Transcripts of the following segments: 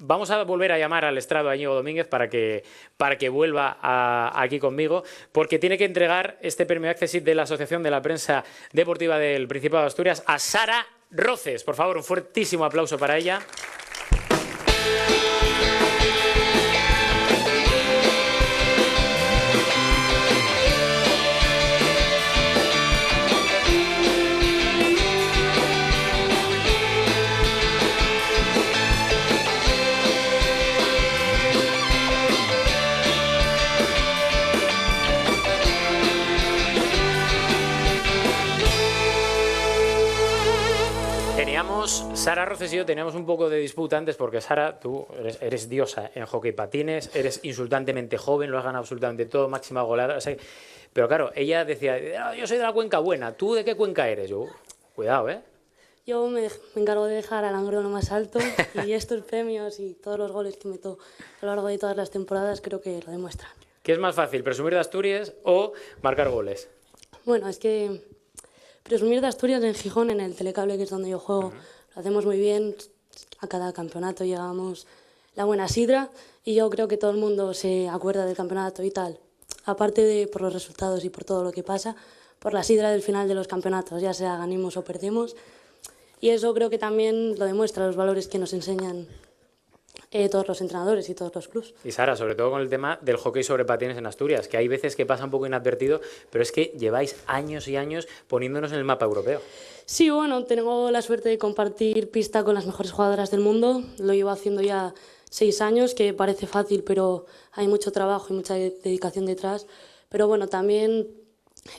Vamos a volver a llamar al estrado a Íñigo Domínguez para que vuelva aquí conmigo, porque tiene que entregar este premio Accessit de la Asociación de la Prensa Deportiva del Principado de Asturias a Sara Roces. Por favor, un fuertísimo aplauso para ella. Sara Roces y yo teníamos un poco de disputa antes porque Sara, tú eres diosa en hockey patines, eres insultantemente joven, lo has ganado absolutamente todo, máxima goleadora. O sea, pero claro, ella decía, yo soy de la Cuenca Buena, ¿tú de qué Cuenca eres? Yo, cuidado, ¿eh? Yo me encargo de dejar al Langreo lo más alto y estos premios y todos los goles que meto a lo largo de todas las temporadas creo que lo demuestran. ¿Qué es más fácil, presumir de Asturias o marcar goles? Bueno, es que presumir de Asturias en Gijón, en el Telecable, que es donde yo juego, lo hacemos muy bien. A cada campeonato llevamos la buena sidra y yo creo que todo el mundo se acuerda del campeonato y tal. Aparte de por los resultados y por todo lo que pasa, por la sidra del final de los campeonatos, ya sea ganemos o perdemos. Y eso creo que también lo demuestra los valores que nos enseñan todos los entrenadores y todos los clubs. Y Sara, sobre todo con el tema del hockey sobre patines en Asturias, que hay veces que pasa un poco inadvertido, pero es que lleváis años y años poniéndonos en el mapa europeo. Sí, bueno, tengo la suerte de compartir pista con las mejores jugadoras del mundo. Lo llevo haciendo ya 6 años, que parece fácil, pero hay mucho trabajo y mucha dedicación detrás. Pero bueno, también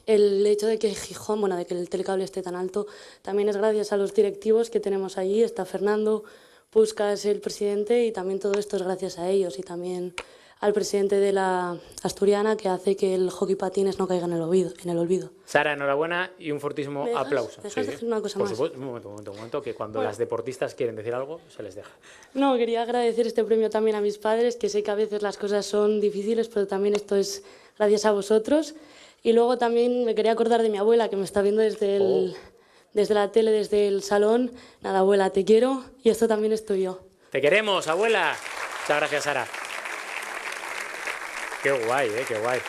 el hecho de que Gijón, bueno, de que el Telecable esté tan alto, también es gracias a los directivos que tenemos allí. Está Fernando Puskas, el presidente, y también todo esto es gracias a ellos y también al presidente de la Asturiana, que hace que el hockey patines no caiga en el olvido. Sara, enhorabuena y un fortísimo aplauso. ¿Me dejas decir una cosa más? Por supuesto, un momento, que cuando las deportistas quieren decir algo, se les deja. No, quería agradecer este premio también a mis padres, que sé que a veces las cosas son difíciles, pero también esto es gracias a vosotros. Y luego también me quería acordar de mi abuela, que me está viendo desde la tele, desde el salón. Nada, abuela, te quiero y esto también es tuyo. Te queremos, abuela. Muchas gracias, Sara. Qué guay, qué guay.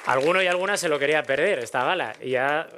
Alguno y alguna se lo quería perder esta gala y ya